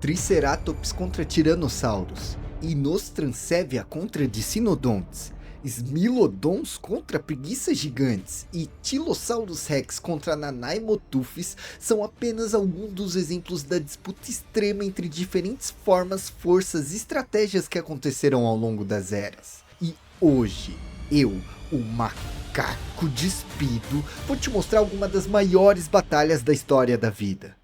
Triceratops contra Tiranossauros, Inostrancevia contra Dicinodontes, Smilodons contra preguiças gigantes e Tilosaurus rex contra Nanaimotufes são apenas alguns dos exemplos da disputa extrema entre diferentes formas, forças e estratégias que aconteceram ao longo das eras. E hoje, eu, o macaco despido, vou te mostrar algumas das maiores batalhas da história da vida.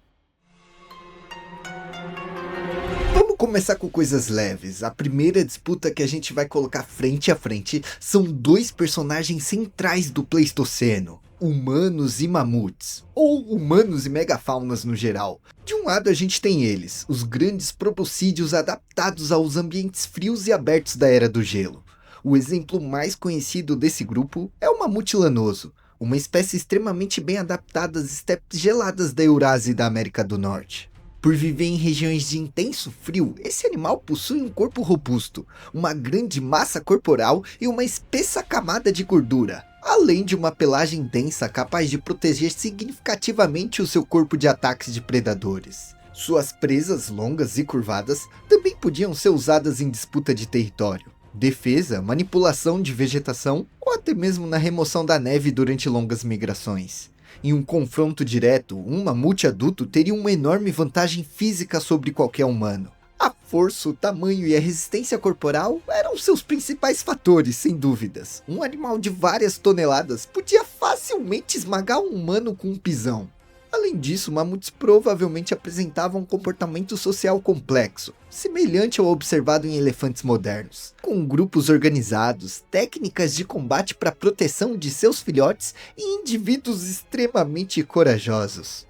Vamos começar com coisas leves. A primeira disputa que a gente vai colocar frente a frente são dois personagens centrais do Pleistoceno, humanos e mamutes, ou humanos e megafaunas no geral. De um lado a gente tem eles, os grandes proboscídeos adaptados aos ambientes frios e abertos da Era do Gelo. O exemplo mais conhecido desse grupo é o mamute lanoso, uma espécie extremamente bem adaptada às estepes geladas da Eurásia e da América do Norte. Por viver em regiões de intenso frio, esse animal possui um corpo robusto, uma grande massa corporal e uma espessa camada de gordura, além de uma pelagem densa capaz de proteger significativamente o seu corpo de ataques de predadores. Suas presas longas e curvadas também podiam ser usadas em disputa de território, defesa, manipulação de vegetação ou até mesmo na remoção da neve durante longas migrações. Em um confronto direto, um mamute adulto teria uma enorme vantagem física sobre qualquer humano. A força, o tamanho e a resistência corporal eram seus principais fatores, sem dúvidas. Um animal de várias toneladas podia facilmente esmagar um humano com um pisão. Além disso, mamutes provavelmente apresentavam um comportamento social complexo, semelhante ao observado em elefantes modernos, com grupos organizados, técnicas de combate para proteção de seus filhotes e indivíduos extremamente corajosos.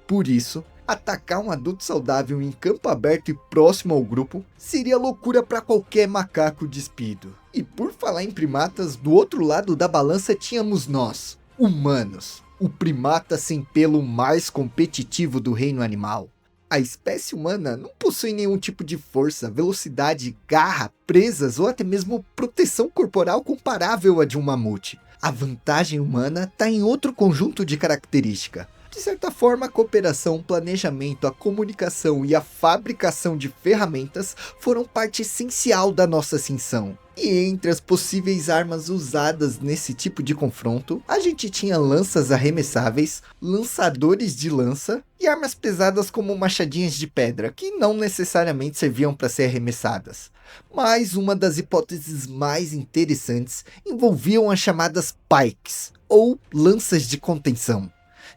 Por isso, atacar um adulto saudável em campo aberto e próximo ao grupo seria loucura para qualquer macaco despido. E por falar em primatas, do outro lado da balança tínhamos nós, humanos. O primata sem pelo mais competitivo do reino animal. A espécie humana não possui nenhum tipo de força, velocidade, garra, presas ou até mesmo proteção corporal comparável à de um mamute. A vantagem humana está em outro conjunto de características. De certa forma, a cooperação, o planejamento, a comunicação e a fabricação de ferramentas foram parte essencial da nossa ascensão. E entre as possíveis armas usadas nesse tipo de confronto, a gente tinha lanças arremessáveis, lançadores de lança e armas pesadas como machadinhas de pedra, que não necessariamente serviam para ser arremessadas. Mas uma das hipóteses mais interessantes envolviam as chamadas pikes, ou lanças de contenção.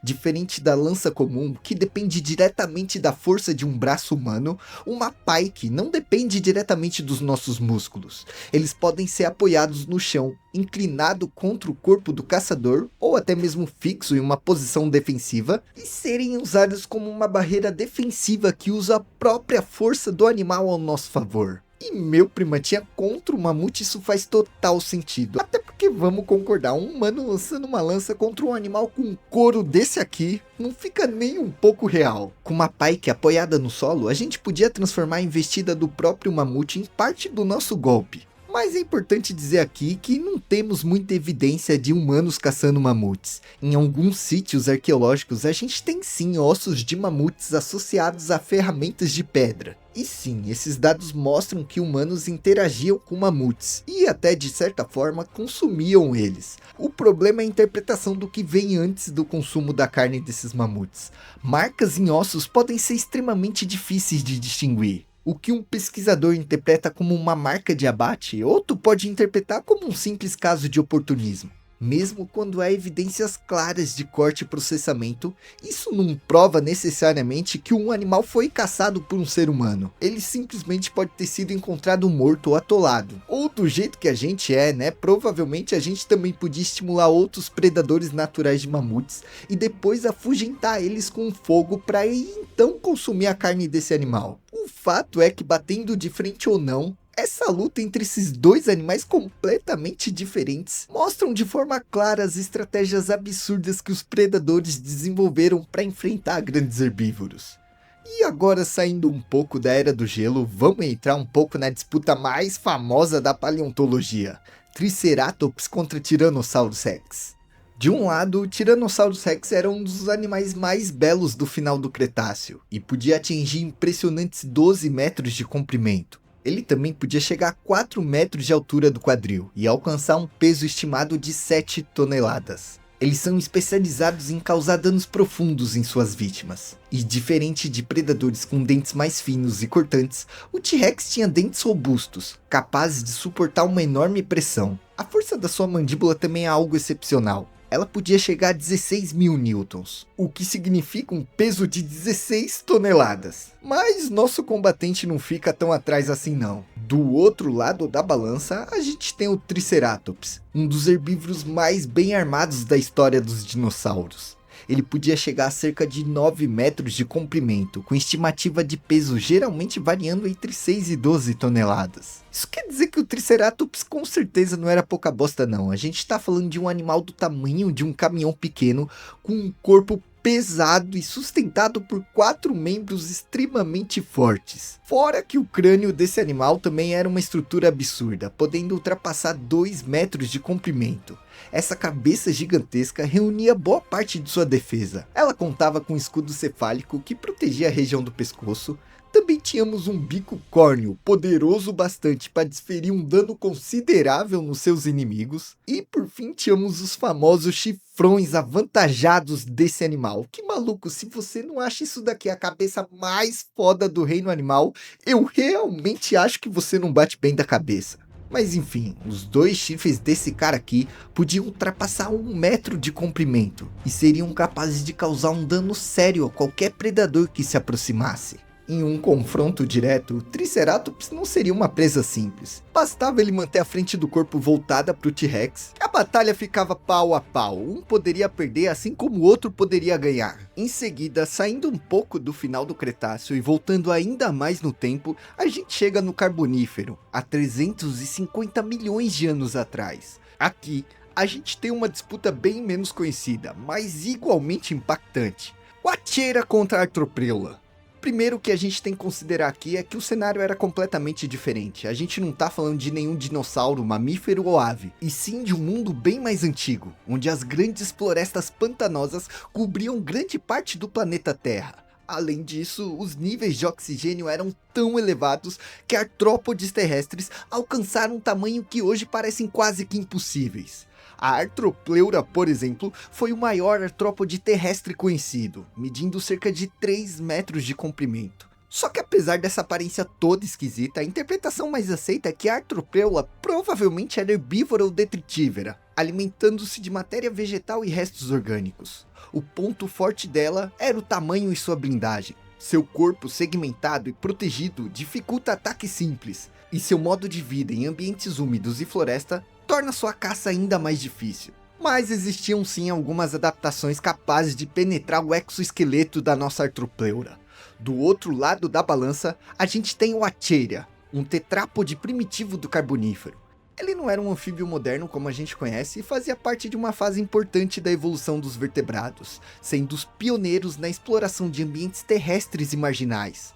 Diferente da lança comum, que depende diretamente da força de um braço humano, uma pike não depende diretamente dos nossos músculos. Eles podem ser apoiados no chão, inclinado contra o corpo do caçador, ou até mesmo fixo em uma posição defensiva, e serem usados como uma barreira defensiva que usa a própria força do animal ao nosso favor. E meu primatinha contra o mamute isso faz total sentido. Até porque vamos concordar, um humano lançando uma lança contra um animal com um couro desse aqui não fica nem um pouco real. Com uma pike apoiada no solo, a gente podia transformar a investida do próprio mamute em parte do nosso golpe. Mas é importante dizer aqui que não temos muita evidência de humanos caçando mamutes. Em alguns sítios arqueológicos a gente tem sim ossos de mamutes associados a ferramentas de pedra. E sim, esses dados mostram que humanos interagiam com mamutes e até de certa forma consumiam eles. O problema é a interpretação do que vem antes do consumo da carne desses mamutes. Marcas em ossos podem ser extremamente difíceis de distinguir. O que um pesquisador interpreta como uma marca de abate, outro pode interpretar como um simples caso de oportunismo. Mesmo quando há evidências claras de corte e processamento, isso não prova necessariamente que um animal foi caçado por um ser humano. Ele simplesmente pode ter sido encontrado morto ou atolado. Ou do jeito que a gente é, né? Provavelmente a gente também podia estimular outros predadores naturais de mamutes e depois afugentar eles com fogo para então consumir a carne desse animal. O fato é que, batendo de frente ou não, essa luta entre esses dois animais completamente diferentes mostram de forma clara as estratégias absurdas que os predadores desenvolveram para enfrentar grandes herbívoros. E agora, saindo um pouco da Era do Gelo, vamos entrar um pouco na disputa mais famosa da paleontologia: Triceratops contra Tyrannosaurus rex. De um lado, o Tyrannosaurus Rex era um dos animais mais belos do final do Cretáceo e podia atingir impressionantes 12 metros de comprimento. Ele também podia chegar a 4 metros de altura do quadril e alcançar um peso estimado de 7 toneladas. Eles são especializados em causar danos profundos em suas vítimas. E diferente de predadores com dentes mais finos e cortantes, o T-Rex tinha dentes robustos, capazes de suportar uma enorme pressão. A força da sua mandíbula também é algo excepcional. Ela podia chegar a 16 mil newtons, o que significa um peso de 16 toneladas. Mas nosso combatente não fica tão atrás assim não. Do outro lado da balança, a gente tem o Triceratops, um dos herbívoros mais bem armados da história dos dinossauros. Ele podia chegar a cerca de 9 metros de comprimento, com estimativa de peso geralmente variando entre 6 e 12 toneladas. Isso quer dizer que o Triceratops com certeza não era pouca bosta não. A gente está falando de um animal do tamanho de um caminhão pequeno, com um corpo pesado e sustentado por 4 membros extremamente fortes. Fora que o crânio desse animal também era uma estrutura absurda, podendo ultrapassar 2 metros de comprimento. Essa cabeça gigantesca reunia boa parte de sua defesa. Ela contava com um escudo cefálico que protegia a região do pescoço. Também tínhamos um bico córneo, poderoso bastante para desferir um dano considerável nos seus inimigos. E por fim tínhamos os famosos chifrões avantajados desse animal. Que maluco, se você não acha isso daqui a cabeça mais foda do reino animal, eu realmente acho que você não bate bem da cabeça. Mas enfim, os 2 chifres desse cara aqui podiam ultrapassar 1 metro de comprimento e seriam capazes de causar um dano sério a qualquer predador que se aproximasse. Em um confronto direto, o Triceratops não seria uma presa simples. Bastava ele manter a frente do corpo voltada para o T-Rex, que a batalha ficava pau a pau. Um poderia perder assim como o outro poderia ganhar. Em seguida, saindo um pouco do final do Cretáceo e voltando ainda mais no tempo, a gente chega no Carbonífero, há 350 milhões de anos atrás. Aqui, a gente tem uma disputa bem menos conhecida, mas igualmente impactante. Wacheira contra Arthropleura. Primeiro que a gente tem que considerar aqui é que o cenário era completamente diferente. A gente não tá falando de nenhum dinossauro, mamífero ou ave, e sim de um mundo bem mais antigo, onde as grandes florestas pantanosas cobriam grande parte do planeta Terra. Além disso, os níveis de oxigênio eram tão elevados que artrópodes terrestres alcançaram um tamanho que hoje parecem quase que impossíveis. A Arthropleura, por exemplo, foi o maior artrópode terrestre conhecido, medindo cerca de 3 metros de comprimento. Só que apesar dessa aparência toda esquisita, a interpretação mais aceita é que a Arthropleura provavelmente era herbívora ou detritívora, alimentando-se de matéria vegetal e restos orgânicos. O ponto forte dela era o tamanho e sua blindagem. Seu corpo segmentado e protegido dificulta ataques simples, e seu modo de vida em ambientes úmidos e floresta torna sua caça ainda mais difícil. Mas existiam sim algumas adaptações capazes de penetrar o exoesqueleto da nossa Arthropleura. Do outro lado da balança, a gente tem o Wacheira, um tetrápode primitivo do Carbonífero. Ele não era um anfíbio moderno como a gente conhece e fazia parte de uma fase importante da evolução dos vertebrados, sendo os pioneiros na exploração de ambientes terrestres e marginais.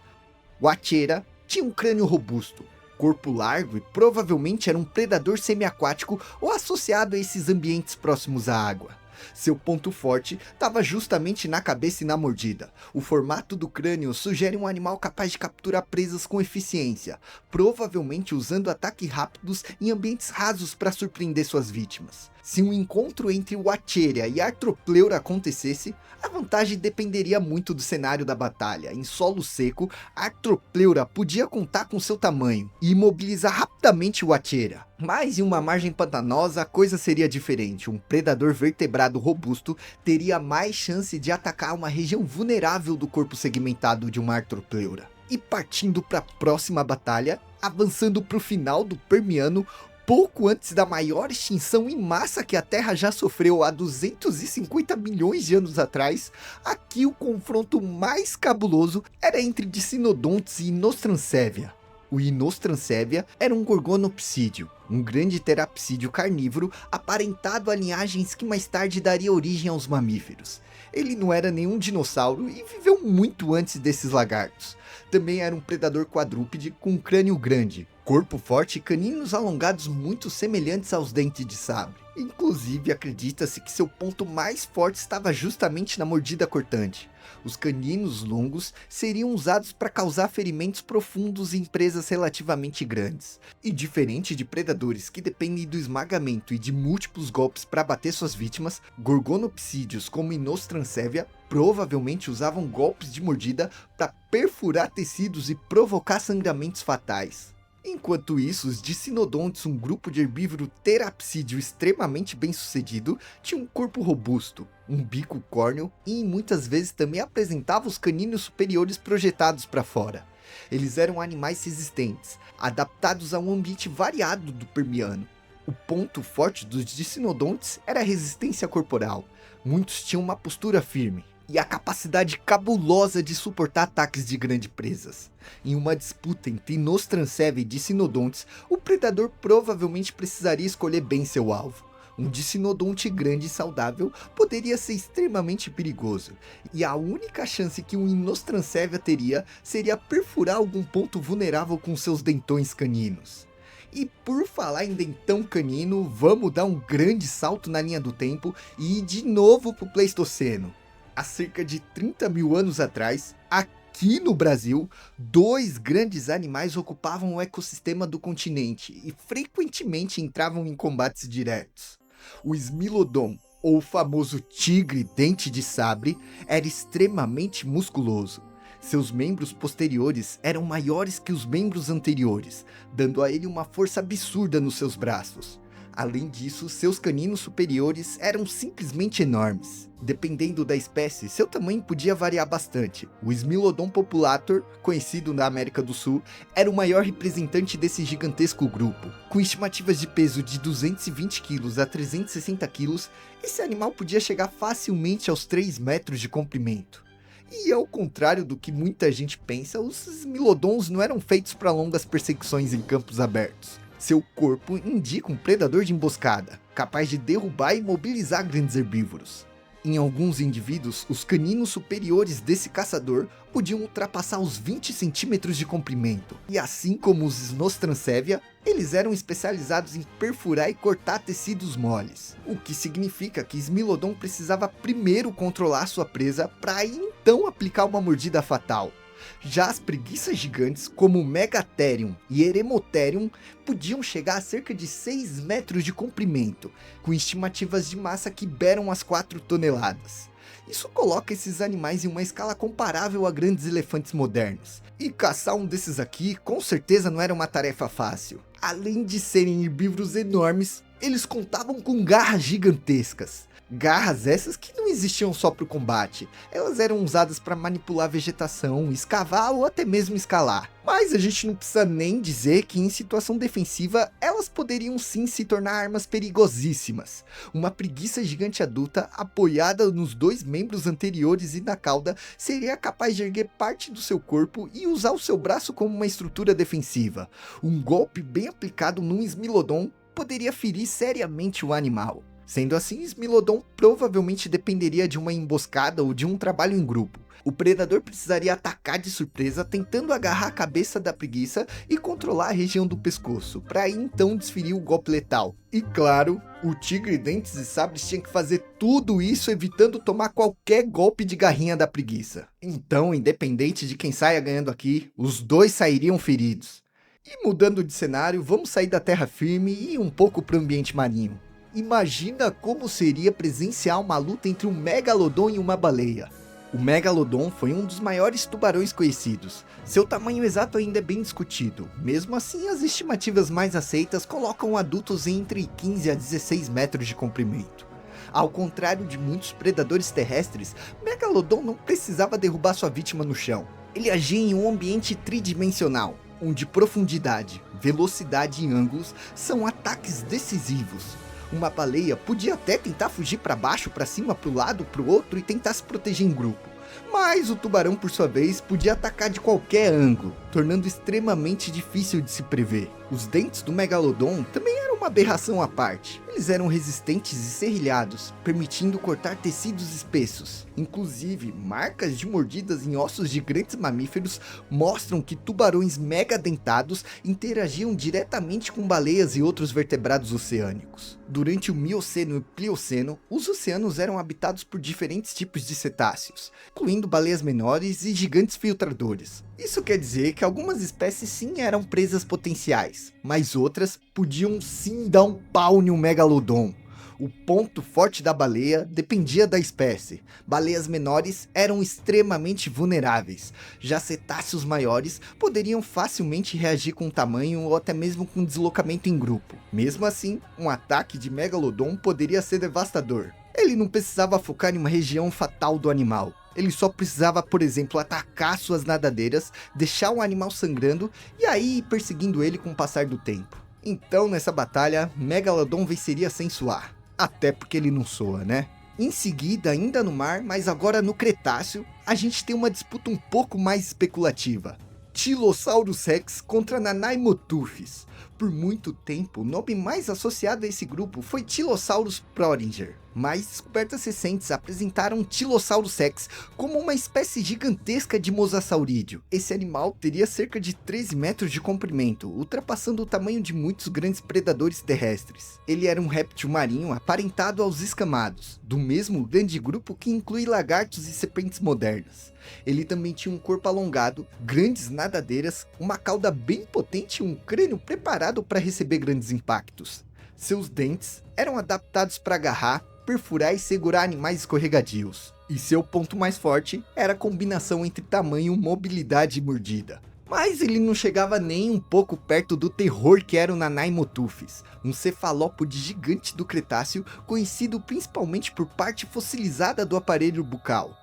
O Wacheira tinha um crânio robusto, corpo largo e provavelmente era um predador semiaquático ou associado a esses ambientes próximos à água. Seu ponto forte estava justamente na cabeça e na mordida. O formato do crânio sugere um animal capaz de capturar presas com eficiência, provavelmente usando ataques rápidos em ambientes rasos para surpreender suas vítimas. Se um encontro entre o Wacheira e a Arthropleura acontecesse, a vantagem dependeria muito do cenário da batalha. Em solo seco, a Arthropleura podia contar com seu tamanho e imobilizar rapidamente o Wacheira. Mas em uma margem pantanosa a coisa seria diferente. Um predador vertebrado robusto teria mais chance de atacar uma região vulnerável do corpo segmentado de uma Arthropleura. E partindo para a próxima batalha, avançando para o final do Permiano, pouco antes da maior extinção em massa que a Terra já sofreu há 250 milhões de anos atrás, aqui o confronto mais cabuloso era entre Dicinodontes e Inostrancevia. O Inostrancevia era um gorgonopsídeo, um grande terapsídeo carnívoro aparentado a linhagens que mais tarde daria origem aos mamíferos. Ele não era nenhum dinossauro e viveu muito antes desses lagartos. Também era um predador quadrúpede com um crânio grande, corpo forte e caninos alongados muito semelhantes aos dentes de sabre. Inclusive, acredita-se que seu ponto mais forte estava justamente na mordida cortante. Os caninos longos seriam usados para causar ferimentos profundos em presas relativamente grandes. E diferente de predadores que dependem do esmagamento e de múltiplos golpes para bater suas vítimas, gorgonopsídeos como Inostrancevia provavelmente usavam golpes de mordida para perfurar tecidos e provocar sangramentos fatais. Enquanto isso, os Dicinodontes, um grupo de herbívoro terapsídeo extremamente bem sucedido, tinha um corpo robusto, um bico córneo e muitas vezes também apresentava os caninos superiores projetados para fora. Eles eram animais resistentes, adaptados a um ambiente variado do Permiano. O ponto forte dos Dicinodontes era a resistência corporal. Muitos tinham uma postura firme e a capacidade cabulosa de suportar ataques de grandes presas. Em uma disputa entre Inostrancevia e Dicinodontes, o predador provavelmente precisaria escolher bem seu alvo. Um Dicinodonte grande e saudável poderia ser extremamente perigoso, e a única chance que um Inostrancevia teria seria perfurar algum ponto vulnerável com seus dentões caninos. E por falar em dentão canino, vamos dar um grande salto na linha do tempo e ir de novo para o Pleistoceno. Há cerca de 30 mil anos atrás, aqui no Brasil, dois grandes animais ocupavam o ecossistema do continente e frequentemente entravam em combates diretos. O Smilodon, ou o famoso tigre dente de sabre, era extremamente musculoso. Seus membros posteriores eram maiores que os membros anteriores, dando a ele uma força absurda nos seus braços. Além disso, seus caninos superiores eram simplesmente enormes. Dependendo da espécie, seu tamanho podia variar bastante. O Smilodon populator, conhecido na América do Sul, era o maior representante desse gigantesco grupo. Com estimativas de peso de 220 kg a 360 kg, esse animal podia chegar facilmente aos 3 metros de comprimento. E ao contrário do que muita gente pensa, os Smilodons não eram feitos para longas perseguições em campos abertos. Seu corpo indica um predador de emboscada, capaz de derrubar e imobilizar grandes herbívoros. Em alguns indivíduos, os caninos superiores desse caçador podiam ultrapassar os 20 centímetros de comprimento. E assim como os Inostrancevia, eles eram especializados em perfurar e cortar tecidos moles. O que significa que Smilodon precisava primeiro controlar sua presa para então aplicar uma mordida fatal. Já as preguiças gigantes, como o Megatherium e Eremotherium, podiam chegar a cerca de 6 metros de comprimento, com estimativas de massa que beiram as 4 toneladas. Isso coloca esses animais em uma escala comparável a grandes elefantes modernos. E caçar um desses aqui, com certeza não era uma tarefa fácil. Além de serem herbívoros enormes, eles contavam com garras gigantescas. Garras essas que não existiam só para o combate, elas eram usadas para manipular a vegetação, escavar ou até mesmo escalar. Mas a gente não precisa nem dizer que em situação defensiva, elas poderiam sim se tornar armas perigosíssimas. Uma preguiça gigante adulta, apoiada nos 2 membros anteriores e na cauda, seria capaz de erguer parte do seu corpo e usar o seu braço como uma estrutura defensiva. Um golpe bem aplicado num Smilodon poderia ferir seriamente o animal. Sendo assim, Smilodon provavelmente dependeria de uma emboscada ou de um trabalho em grupo. O predador precisaria atacar de surpresa, tentando agarrar a cabeça da preguiça e controlar a região do pescoço, para aí então desferir o golpe letal. E claro, o tigre dentes e sabres tinha que fazer tudo isso evitando tomar qualquer golpe de garrinha da preguiça. Então, independente de quem saia ganhando aqui, os dois sairiam feridos. E mudando de cenário, vamos sair da terra firme e ir um pouco para o ambiente marinho. Imagina como seria presenciar uma luta entre um megalodon e uma baleia. O megalodon foi um dos maiores tubarões conhecidos. Seu tamanho exato ainda é bem discutido. Mesmo assim, as estimativas mais aceitas colocam adultos entre 15 a 16 metros de comprimento. Ao contrário de muitos predadores terrestres, Megalodon não precisava derrubar sua vítima no chão. Ele agia em um ambiente tridimensional, onde profundidade, velocidade e ângulos são ataques decisivos. Uma baleia podia até tentar fugir para baixo, para cima, para o lado, para o outro e tentar se proteger em grupo. Mas o tubarão, por sua vez, podia atacar de qualquer ângulo, tornando extremamente difícil de se prever. Os dentes do Megalodon também eram uma aberração à parte. Eles eram resistentes e serrilhados, permitindo cortar tecidos espessos. Inclusive, marcas de mordidas em ossos de grandes mamíferos mostram que tubarões megadentados interagiam diretamente com baleias e outros vertebrados oceânicos. Durante o Mioceno e Plioceno, os oceanos eram habitados por diferentes tipos de cetáceos, incluindo baleias menores e gigantes filtradores. Isso quer dizer que algumas espécies sim eram presas potenciais, mas outras podiam sim dar um pau em um megalodon. O ponto forte da baleia dependia da espécie. Baleias menores eram extremamente vulneráveis. Já cetáceos maiores poderiam facilmente reagir com tamanho ou até mesmo com deslocamento em grupo. Mesmo assim, um ataque de megalodon poderia ser devastador. Ele não precisava focar em uma região fatal do animal. Ele só precisava, por exemplo, atacar suas nadadeiras, deixar o animal sangrando e aí ir perseguindo ele com o passar do tempo. Então, nessa batalha, Megalodon venceria sem suar. Até porque ele não soa, né? Em seguida, ainda no mar, mas agora no Cretáceo, a gente tem uma disputa um pouco mais especulativa. Tylosaurus Rex contra Nanaimotufes. Por muito tempo, o nome mais associado a esse grupo foi Tylosaurus proringer, mas descobertas recentes apresentaram Tylosaurus Rex como uma espécie gigantesca de mosassaurídeo. Esse animal teria cerca de 13 metros de comprimento, ultrapassando o tamanho de muitos grandes predadores terrestres. Ele era um réptil marinho aparentado aos escamados, do mesmo grande grupo que inclui lagartos e serpentes modernas. Ele também tinha um corpo alongado, grandes nadadeiras, uma cauda bem potente e um crânio preparado para receber grandes impactos. Seus dentes eram adaptados para agarrar, perfurar e segurar animais escorregadios. E seu ponto mais forte era a combinação entre tamanho, mobilidade e mordida. Mas ele não chegava nem um pouco perto do terror que era o Nanaimotufes, um cefalópode gigante do Cretáceo, conhecido principalmente por parte fossilizada do aparelho bucal.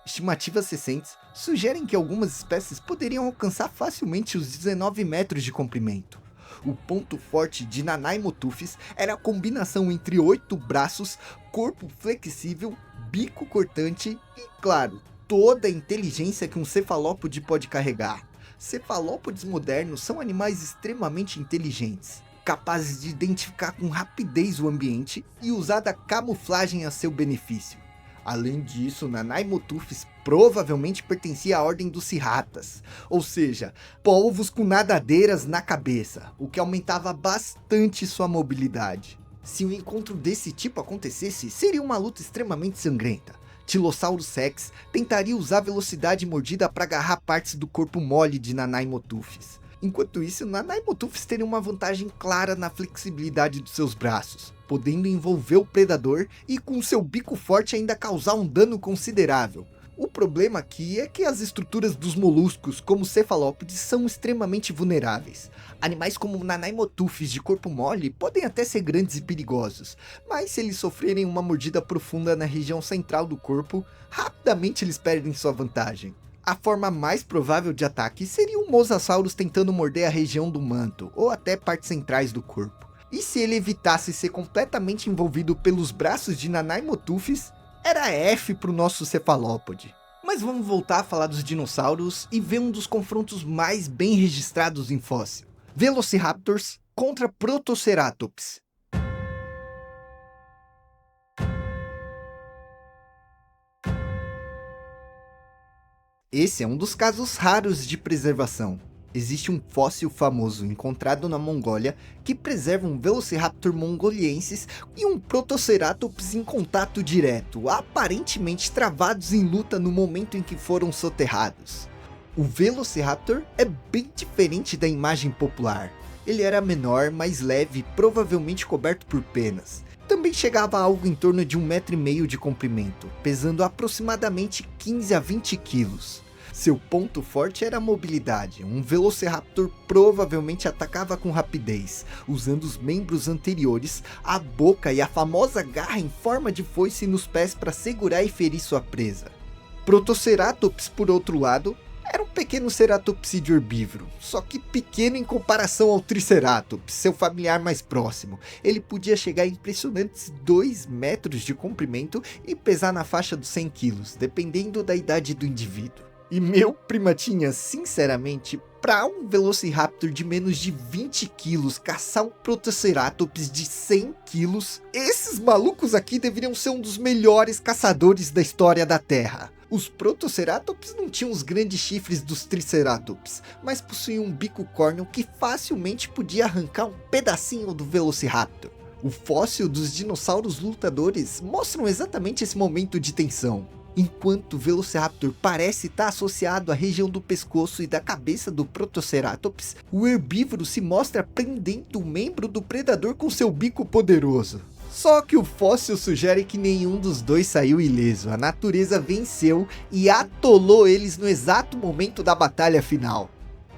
Estimativas recentes sugerem que algumas espécies poderiam alcançar facilmente os 19 metros de comprimento. O ponto forte de Nanaimotufes era a combinação entre 8 braços, corpo flexível, bico cortante e, claro, toda a inteligência que um cefalópode pode carregar. Cefalópodes modernos são animais extremamente inteligentes, capazes de identificar com rapidez o ambiente e usar da camuflagem a seu benefício. Além disso, Nanaimotufes provavelmente pertencia à ordem dos Cirratas, ou seja, polvos com nadadeiras na cabeça, o que aumentava bastante sua mobilidade. Se um encontro desse tipo acontecesse, seria uma luta extremamente sangrenta. Tylosaurus Rex tentaria usar velocidade e mordida para agarrar partes do corpo mole de Nanaimotufes. Enquanto isso, Nanaimotufes teria uma vantagem clara na flexibilidade dos seus braços, podendo envolver o predador e com seu bico forte ainda causar um dano considerável. O problema aqui é que as estruturas dos moluscos, como cefalópodes, são extremamente vulneráveis. Animais como Nanaimotufes de corpo mole podem até ser grandes e perigosos, mas se eles sofrerem uma mordida profunda na região central do corpo, rapidamente eles perdem sua vantagem. A forma mais provável de ataque seria um Mosasaurus tentando morder a região do manto, ou até partes centrais do corpo. E se ele evitasse ser completamente envolvido pelos braços de Nanaimotufes, era F pro nosso cefalópode. Mas vamos voltar a falar dos dinossauros e ver um dos confrontos mais bem registrados em fóssil. Velociraptors contra Protoceratops. Esse é um dos casos raros de preservação. Existe um fóssil famoso encontrado na Mongólia que preserva um Velociraptor mongoliensis e um Protoceratops em contato direto, aparentemente travados em luta no momento em que foram soterrados. O Velociraptor é bem diferente da imagem popular. Ele era menor, mais leve, provavelmente coberto por penas. Também chegava a algo em torno de 1,5 metro de comprimento, pesando aproximadamente 15 a 20 quilos. Seu ponto forte era a mobilidade. Um Velociraptor provavelmente atacava com rapidez, usando os membros anteriores, a boca e a famosa garra em forma de foice nos pés para segurar e ferir sua presa. Protoceratops, por outro lado, Era um pequeno ceratópside herbívoro, só que pequeno em comparação ao Triceratops, seu familiar mais próximo. Ele podia chegar a impressionantes 2 metros de comprimento e pesar na faixa dos 100 quilos, dependendo da idade do indivíduo. E meu primatinha, sinceramente, para um Velociraptor de menos de 20 quilos caçar um Protoceratops de 100 quilos, esses malucos aqui deveriam ser um dos melhores caçadores da história da Terra. Os Protoceratops não tinham os grandes chifres dos Triceratops, mas possuíam um bico córneo que facilmente podia arrancar um pedacinho do Velociraptor. O fóssil dos dinossauros lutadores mostram exatamente esse momento de tensão. Enquanto o Velociraptor parece estar associado à região do pescoço e da cabeça do Protoceratops, o herbívoro se mostra prendendo o membro do predador com seu bico poderoso. Só que o fóssil sugere que nenhum dos dois saiu ileso, a natureza venceu e atolou eles no exato momento da batalha final.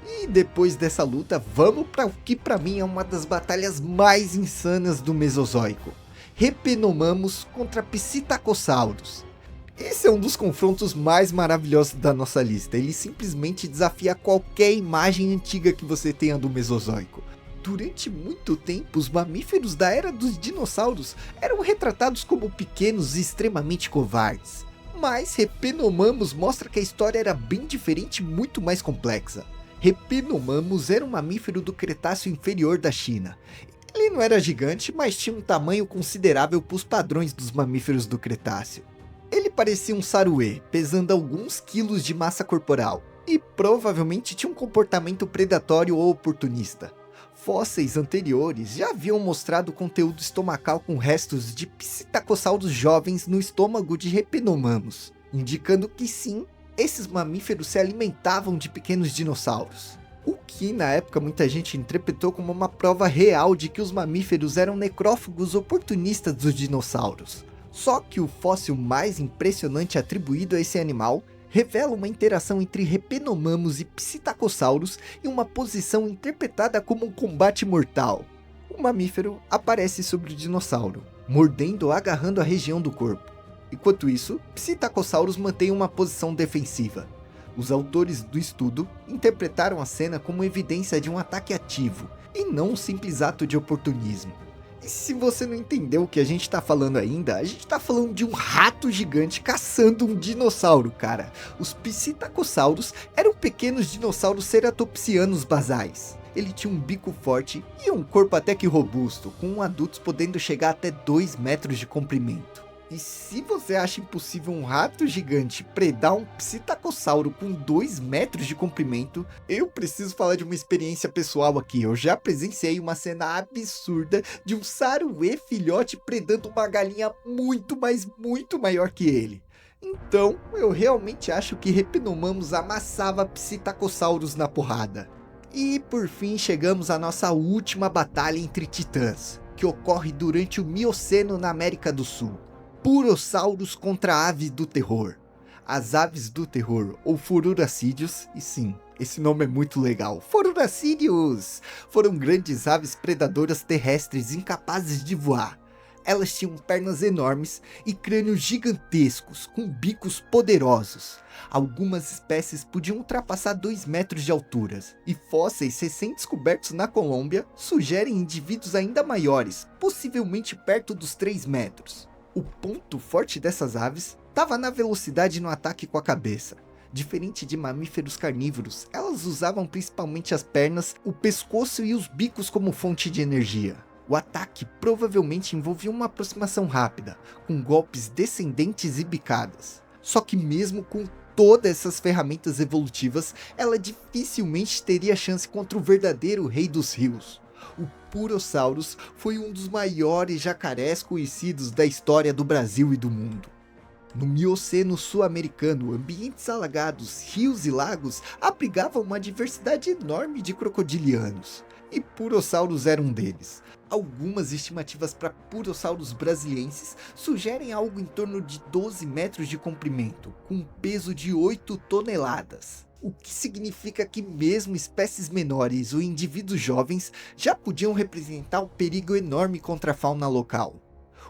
E depois dessa luta, vamos para o que para mim é uma das batalhas mais insanas do Mesozoico. Repenomamus contra Psittacosaurus. Esse é um dos confrontos mais maravilhosos da nossa lista, ele simplesmente desafia qualquer imagem antiga que você tenha do Mesozoico. Durante muito tempo, os mamíferos da era dos dinossauros eram retratados como pequenos e extremamente covardes. Mas Repenomamus mostra que a história era bem diferente e muito mais complexa. Repenomamus era um mamífero do Cretáceo inferior da China. Ele não era gigante, mas tinha um tamanho considerável para os padrões dos mamíferos do Cretáceo. Ele parecia um saruê, pesando alguns quilos de massa corporal, e provavelmente tinha um comportamento predatório ou oportunista. Fósseis anteriores já haviam mostrado conteúdo estomacal com restos de psittacossauros jovens no estômago de Repenomamus, indicando que sim, esses mamíferos se alimentavam de pequenos dinossauros. O que na época muita gente interpretou como uma prova real de que os mamíferos eram necrófagos oportunistas dos dinossauros. Só que o fóssil mais impressionante atribuído a esse animal revela uma interação entre Repenomamus e Psittacosaurus em uma posição interpretada como um combate mortal. O mamífero aparece sobre o dinossauro, mordendo ou agarrando a região do corpo. Enquanto isso, Psittacosaurus mantém uma posição defensiva. Os autores do estudo interpretaram a cena como evidência de um ataque ativo, e não um simples ato de oportunismo. E se você não entendeu o que a gente está falando ainda, a gente está falando de um rato gigante caçando um dinossauro, cara. Os Psittacosaurus eram pequenos dinossauros ceratopsianos basais. Ele tinha um bico forte e um corpo até que robusto, com adultos podendo chegar até 2 metros de comprimento. E se você acha impossível um rato gigante predar um psittacossauro com 2 metros de comprimento, eu preciso falar de uma experiência pessoal aqui. Eu já presenciei uma cena absurda de um saruê filhote predando uma galinha muito maior que ele. Então, eu realmente acho que Repenomamus amassava Psittacosaurus na porrada. E por fim chegamos à nossa última batalha entre titãs, que ocorre durante o Mioceno na América do Sul. Purosaurus contra aves do terror. As aves do terror, ou Fururacídeos, e sim, esse nome é muito legal, Fururacídeos, foram grandes aves predadoras terrestres incapazes de voar. Elas tinham pernas enormes e crânios gigantescos, com bicos poderosos. Algumas espécies podiam ultrapassar 2 metros de altura, e fósseis recém-descobertos na Colômbia sugerem indivíduos ainda maiores, possivelmente perto dos 3 metros. O ponto forte dessas aves estava na velocidade no ataque com a cabeça. Diferente de mamíferos carnívoros, elas usavam principalmente as pernas, o pescoço e os bicos como fonte de energia. O ataque provavelmente envolvia uma aproximação rápida, com golpes descendentes e bicadas. Só que mesmo com todas essas ferramentas evolutivas, ela dificilmente teria chance contra o verdadeiro rei dos rios. O Purosaurus foi um dos maiores jacarés conhecidos da história do Brasil e do mundo. No Mioceno sul-americano, ambientes alagados, rios e lagos abrigavam uma diversidade enorme de crocodilianos, e Purosaurus era um deles. Algumas estimativas para Purosaurus brasilienses sugerem algo em torno de 12 metros de comprimento, com um peso de 8 toneladas. O que significa que mesmo espécies menores ou indivíduos jovens já podiam representar um perigo enorme contra a fauna local.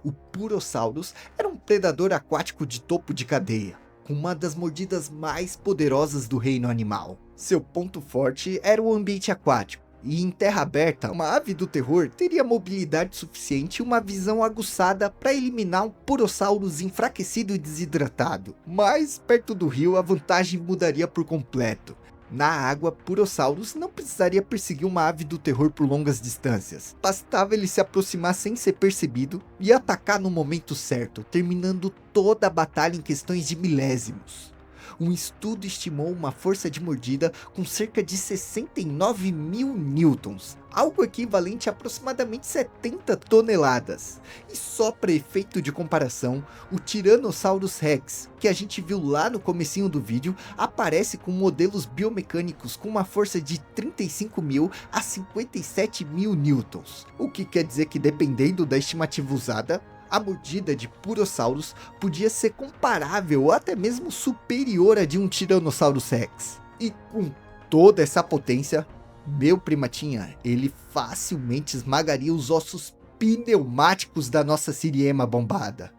O Purosaurus era um predador aquático de topo de cadeia, com uma das mordidas mais poderosas do reino animal. Seu ponto forte era o ambiente aquático, e em terra aberta, uma ave do terror teria mobilidade suficiente e uma visão aguçada para eliminar um Purosaurus enfraquecido e desidratado. Mas perto do rio a vantagem mudaria por completo. Na água, Purosaurus não precisaria perseguir uma ave do terror por longas distâncias. Bastava ele se aproximar sem ser percebido e atacar no momento certo, terminando toda a batalha em questões de milésimos. Um estudo estimou uma força de mordida com cerca de 69 mil newtons, algo equivalente a aproximadamente 70 toneladas. E só para efeito de comparação, o Tyrannosaurus Rex, que a gente viu lá no comecinho do vídeo, aparece com modelos biomecânicos com uma força de 35 mil a 57 mil newtons, o que quer dizer que, dependendo da estimativa usada, a mordida de Purosaurus podia ser comparável ou até mesmo superior à de um Tyrannosaurus Rex. E com toda essa potência, meu primatinha, ele facilmente esmagaria os ossos pneumáticos da nossa Siriema bombada.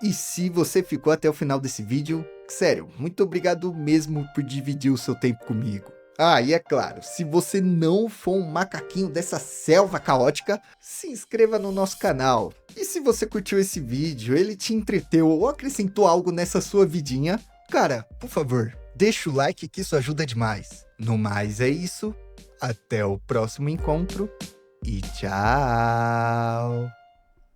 E se você ficou até o final desse vídeo, sério, muito obrigado mesmo por dividir o seu tempo comigo. Ah, e é claro, se você não for um macaquinho dessa selva caótica, se inscreva no nosso canal. E se você curtiu esse vídeo, ele te entreteu ou acrescentou algo nessa sua vidinha, cara, por favor, deixa o like que isso ajuda demais. No mais é isso, até o próximo encontro e tchau!